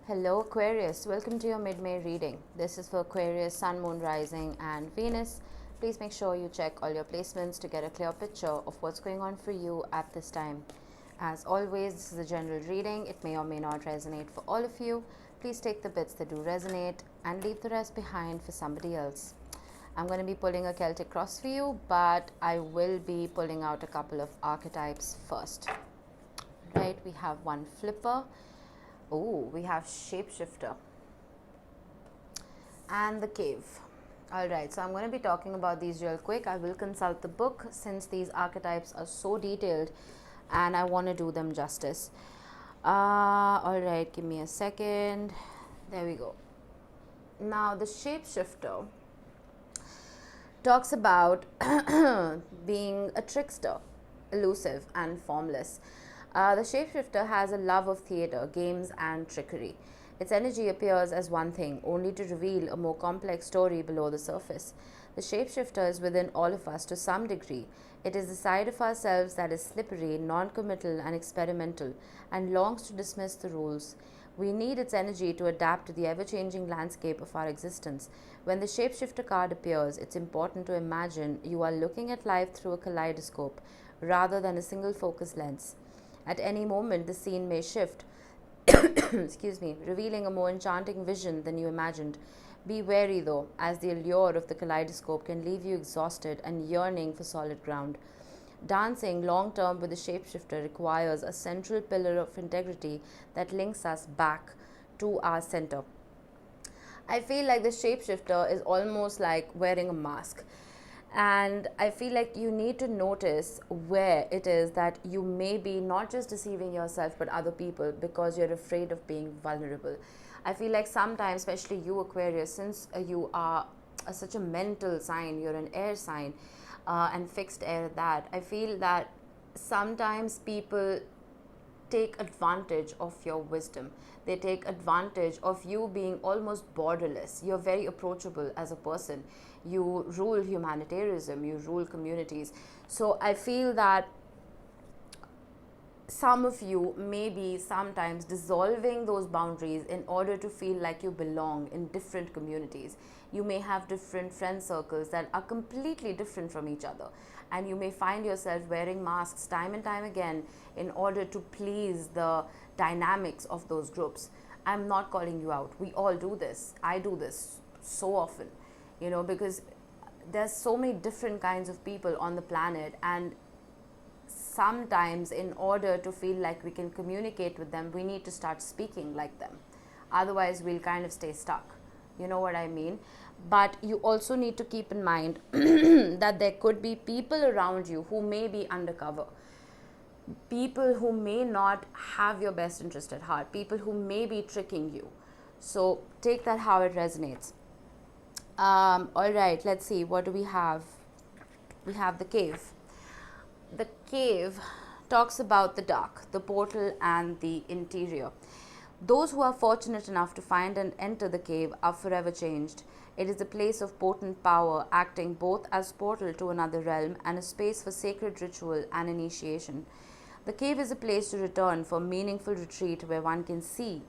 Hello Aquarius, welcome to your mid-May reading. This is for Aquarius, Sun, Moon, Rising and Venus. Please make sure you check all your placements to get a clear picture of what's going on for you at this time. As always, this is a general reading. It may or may not resonate for all of you. Please take the bits that do resonate and leave the rest behind for somebody else. I'm going to be pulling a Celtic cross for you, but I will be pulling out a couple of archetypes first. Right, we have one flipper. Oh, we have shapeshifter and the cave. All right, so I'm going to be talking about these real quick. I will consult the book since these archetypes are so detailed and I want to do them justice. All right, give me a second. There we go. Now, the shapeshifter talks about being a trickster, elusive and formless. The shapeshifter has a love of theatre, games and trickery. Its energy appears as one thing, only to reveal a more complex story below the surface. The shapeshifter is within all of us to some degree. It is the side of ourselves that is slippery, non-committal and experimental, and longs to dismiss the rules. We need its energy to adapt to the ever-changing landscape of our existence. When the shapeshifter card appears, it's important to imagine you are looking at life through a kaleidoscope rather than a single focus lens. At any moment, the scene may shift, excuse me, revealing a more enchanting vision than you imagined. Be wary though, as the allure of the kaleidoscope can leave you exhausted and yearning for solid ground. Dancing long-term with the shapeshifter requires a central pillar of integrity that links us back to our center. I feel like the shapeshifter is almost like wearing a mask. And I feel like you need to notice where it is that you may be not just deceiving yourself but other people because you're afraid of being vulnerable. I feel like sometimes, especially you Aquarius, since you are such a mental sign, you're an air sign and fixed air at that, I feel that sometimes people take advantage of your wisdom. They take advantage of you being almost borderless. You're very approachable as a person. You rule humanitarianism, you rule communities. So I feel that some of you may be sometimes dissolving those boundaries in order to feel like you belong in different communities. You may have different friend circles that are completely different from each other, and you may find yourself wearing masks time and time again in order to please the dynamics of those groups. I'm not calling you out. We all do this. I do this so often, because there's so many different kinds of people on the planet, and sometimes in order to feel like we can communicate with them, we need to start speaking like them. Otherwise, we'll kind of stay stuck. You know what I mean? But you also need to keep in mind that there could be people around you who may be undercover. People who may not have your best interest at heart. People who may be tricking you. So take that how it resonates. All right, let's see. What do we have? We have the cave. The cave talks about the dark, the portal and the interior. Those who are fortunate enough to find and enter the cave are forever changed. It is a place of potent power, acting both as portal to another realm and a space for sacred ritual and initiation. The cave is a place to return for meaningful retreat where one can see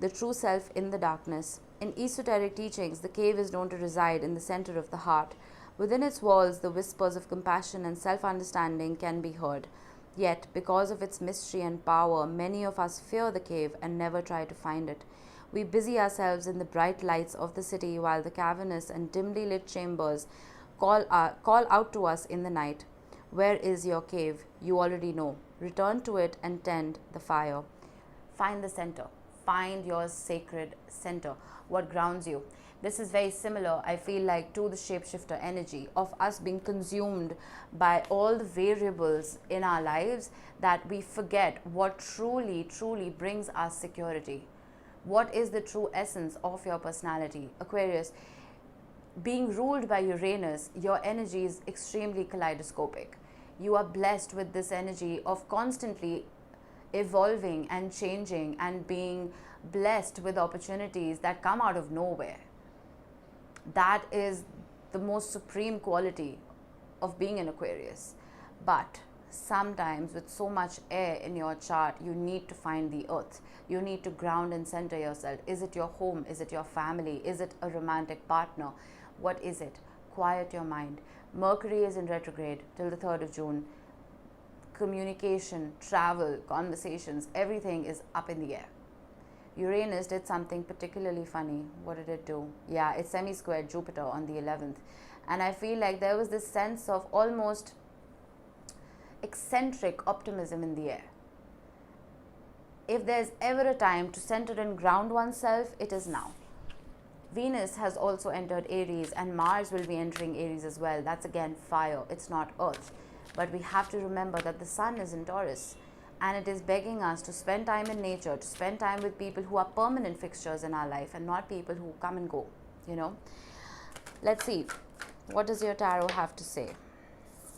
the true self in the darkness. In esoteric teachings, the cave is known to reside in the center of the heart. Within its walls, the whispers of compassion and self-understanding can be heard. Yet, because of its mystery and power, many of us fear the cave and never try to find it. We busy ourselves in the bright lights of the city while the cavernous and dimly lit chambers call out to us in the night. Where is your cave? You already know. Return to it and tend the fire. Find the center. Find your sacred center. What grounds you? This is very similar, I feel like, to the shapeshifter energy of us being consumed by all the variables in our lives that we forget what truly brings us security. What is the true essence of your personality? Aquarius, being ruled by Uranus, your energy is extremely kaleidoscopic. You are blessed with this energy of constantly evolving and changing and being blessed with opportunities that come out of nowhere. That is the most supreme quality of being an Aquarius. But sometimes with so much air in your chart, you need to find the earth. You need to ground and center yourself. Is it your home? Is it your family? Is it a romantic partner? What is it? Quiet your mind. Mercury is in retrograde till the 3rd of June. Communication, travel, conversations, everything is up in the air. Uranus did something particularly funny. What did it do? Yeah, it semi-squared Jupiter on the 11th. And I feel like there was this sense of almost eccentric optimism in the air. If there's ever a time to center and ground oneself, it is now. Venus has also entered Aries, and Mars will be entering Aries as well. That's again fire, it's not earth. But we have to remember that the sun is in Taurus, and it is begging us to spend time in nature, to spend time with people who are permanent fixtures in our life and not people who come and go, you know. Let's see, what does your tarot have to say?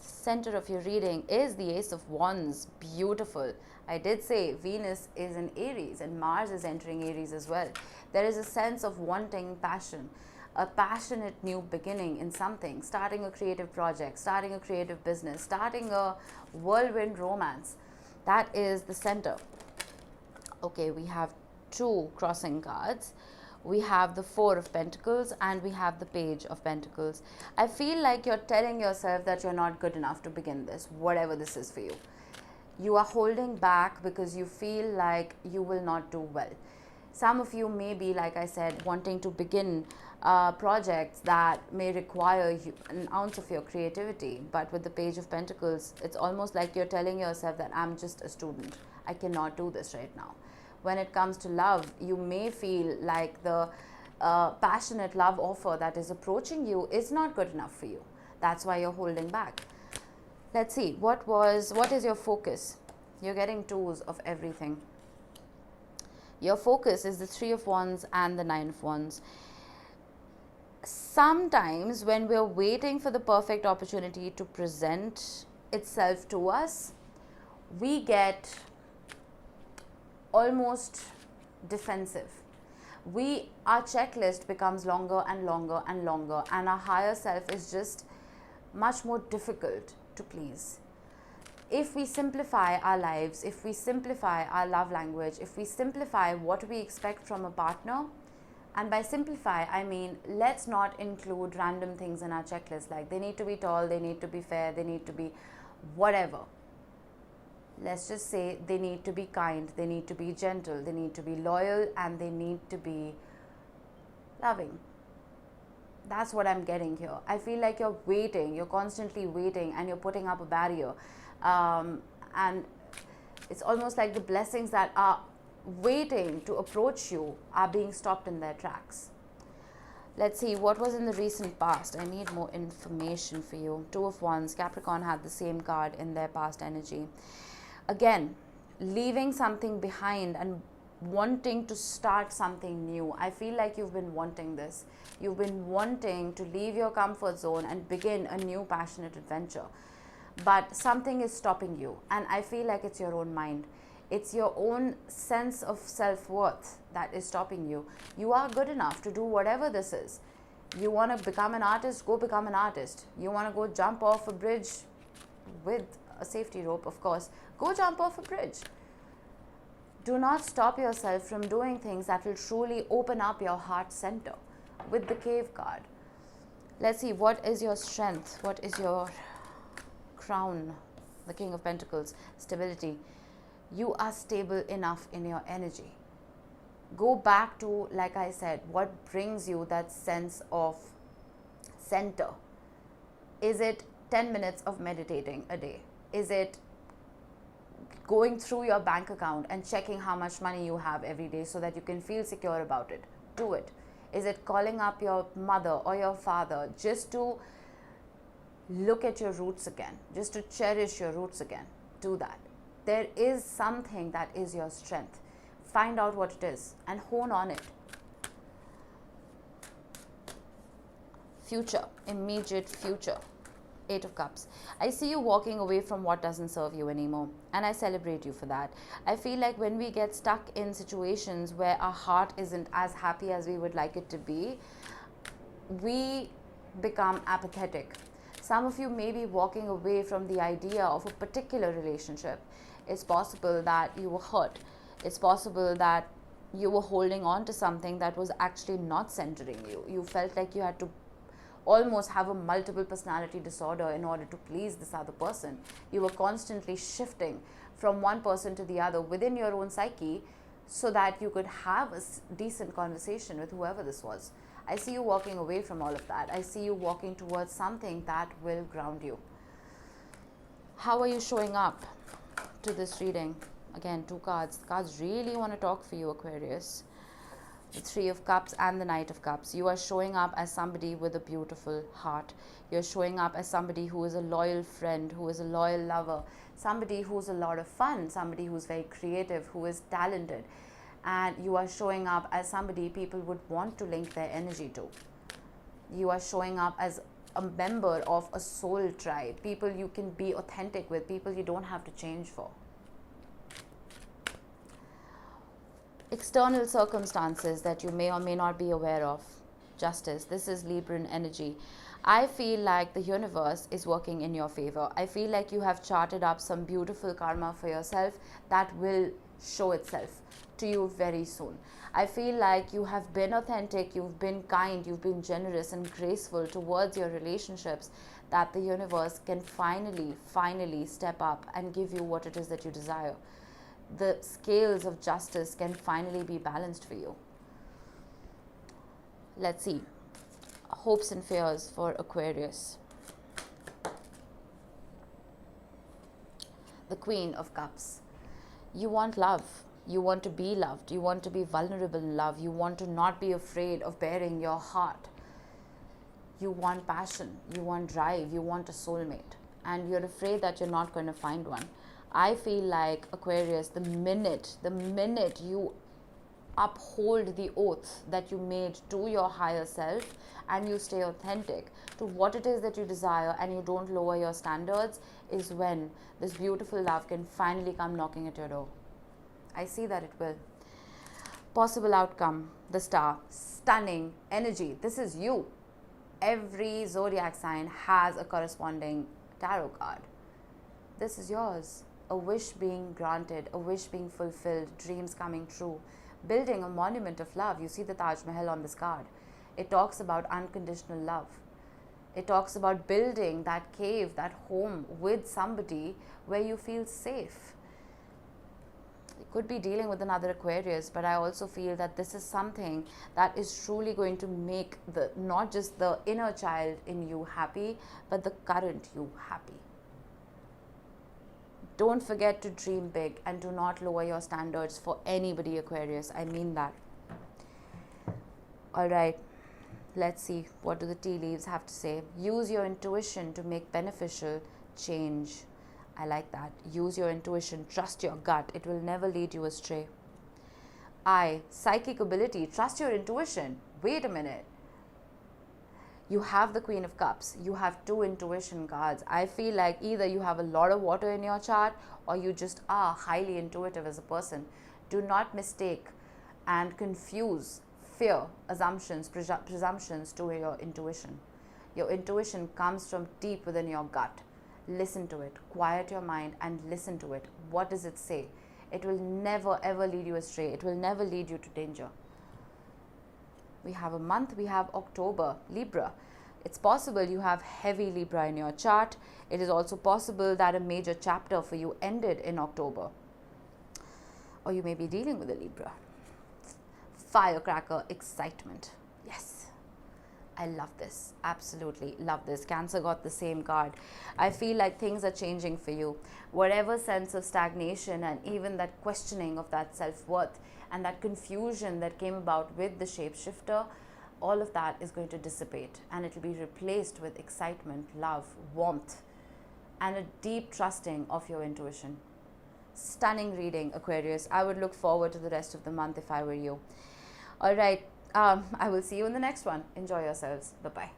Center of your reading is the Ace of Wands. Beautiful. I did say Venus is in Aries and Mars is entering Aries as well. There is a sense of wanting passion, a passionate new beginning in something, starting a creative project, starting a creative business, starting a whirlwind romance. That is the center. Okay, we have 2 crossing cards. We have the 4 of Pentacles and we have the Page of Pentacles. I feel like you're telling yourself that you're not good enough to begin this, whatever this is for you. You are holding back because you feel like you will not do well. Some of you may be, like I said, wanting to begin projects that may require an ounce of your creativity. But with the Page of Pentacles, it's almost like you're telling yourself that I'm just a student. I cannot do this right now. When it comes to love, you may feel like the passionate love offer that is approaching you is not good enough for you. That's why you're holding back. Let's see, what is your focus? You're getting 2s of everything. Your focus is the 3 of Wands and the 9 of Wands. Sometimes when we're waiting for the perfect opportunity to present itself to us, we get almost defensive. Our checklist becomes longer and longer and longer, and our higher self is just much more difficult to please. If we simplify our lives, if we simplify our love language, if we simplify what we expect from a partner, and by simplify I mean let's not include random things in our checklist, like they need to be tall, they need to be fair, they need to be whatever. Let's just say they need to be kind, they need to be gentle, they need to be loyal, and they need to be loving. That's what I'm getting here. I feel like you're waiting, you're constantly waiting, and you're putting up a barrier. And it's almost like the blessings that are waiting to approach you are being stopped in their tracks. Let's see, what was in the recent past? I need more information for you. 2 of Wands, Capricorn had the same card in their past energy. Again, leaving something behind and wanting to start something new. I feel like you've been wanting this. You've been wanting to leave your comfort zone and begin a new passionate adventure. But something is stopping you, and I feel like it's your own mind. It's your own sense of self-worth that is stopping you. You are good enough to do whatever this is. You want to become an artist, go become an artist. You want to go jump off a bridge with a safety rope, of course. Go jump off a bridge. Do not stop yourself from doing things that will truly open up your heart center with the Cave card. Let's see, what is your strength? What is your crown? The King of Pentacles, stability. You are stable enough in your energy. Go back to, like I said, what brings you that sense of center. Is it 10 minutes of meditating a day? Is it going through your bank account and checking how much money you have every day so that you can feel secure about it? Do it. Is it calling up your mother or your father just to look at your roots again, just to cherish your roots again? Do that. There is something that is your strength. Find out what it is and hone on it. Future, immediate future. 8 of Cups. I see you walking away from what doesn't serve you anymore, and I celebrate you for that. I feel like when we get stuck in situations where our heart isn't as happy as we would like it to be, we become apathetic. Some of you may be walking away from the idea of a particular relationship. It's possible that you were hurt. It's possible that you were holding on to something that was actually not centering you. You felt like you had to almost have a multiple personality disorder in order to please this other person. You were constantly shifting from one person to the other within your own psyche so that you could have a decent conversation with whoever this was. I see you walking away from all of that. I see you walking towards something that will ground you. How are you showing up to this reading? Again, 2 cards. The cards really want to talk for you, Aquarius. The 3 of Cups and the Knight of Cups. You are showing up as somebody with a beautiful heart. You're showing up as somebody who is a loyal friend, who is a loyal lover, somebody who's a lot of fun, somebody who's very creative, who is talented. And you are showing up as somebody people would want to link their energy to. You are showing up as a member of a soul tribe, people you can be authentic with, people you don't have to change for. External circumstances that you may or may not be aware of. Justice. This is Libran energy. I feel like the universe is working in your favor. I feel like you have charted up some beautiful karma for yourself that will show itself to you very soon. I feel like you have been authentic, you've been kind, you've been generous and graceful towards your relationships, that the universe can finally step up and give you what it is that you desire. The scales of justice can finally be balanced for you. Let's see. Hopes and fears for Aquarius. The Queen of Cups. You want love. You want to be loved. You want to be vulnerable in love. You want to not be afraid of bearing your heart. You want passion. You want drive. You want a soulmate. And you're afraid that you're not going to find one. I feel like, Aquarius, the minute you uphold the oath that you made to your higher self and you stay authentic to what it is that you desire and you don't lower your standards, is when this beautiful love can finally come knocking at your door. I see that it will. Possible outcome, the Star. Stunning energy. This is you. Every zodiac sign has a corresponding tarot card. This is yours. A wish being granted, a wish being fulfilled, dreams coming true, building a monument of love. You see the Taj Mahal on this card. It talks about unconditional love. It talks about building that cave, that home with somebody where you feel safe. You could be dealing with another Aquarius, but I also feel that this is something that is truly going to make not just the inner child in you happy, but the current you happy. Don't forget to dream big and do not lower your standards for anybody, Aquarius. I mean that. All right. Let's see. What do the tea leaves have to say? Use your intuition to make beneficial change. I like that. Use your intuition. Trust your gut. It will never lead you astray. Psychic ability. Trust your intuition. Wait a minute. You have the Queen of Cups. You have 2 intuition cards. I feel like either you have a lot of water in your chart or you just are highly intuitive as a person. Do not mistake and confuse fear, assumptions, presumptions to your intuition. Your intuition comes from deep within your gut. Listen to it. Quiet your mind and listen to it. What does it say? It will never ever lead you astray. It will never lead you to danger. We have a month, we have October, Libra. It's possible you have heavy Libra in your chart. It is also possible that a major chapter for you ended in October. Or you may be dealing with a Libra. Firecracker, excitement. Yes. I love this. Absolutely love this. Cancer got the same card. I feel like things are changing for you. Whatever sense of stagnation and even that questioning of that self-worth and that confusion that came about with the shapeshifter, all of that is going to dissipate and it will be replaced with excitement, love, warmth, and a deep trusting of your intuition. Stunning reading, Aquarius. I would look forward to the rest of the month if I were you. All right. I will see you in the next one. Enjoy yourselves. Bye-bye.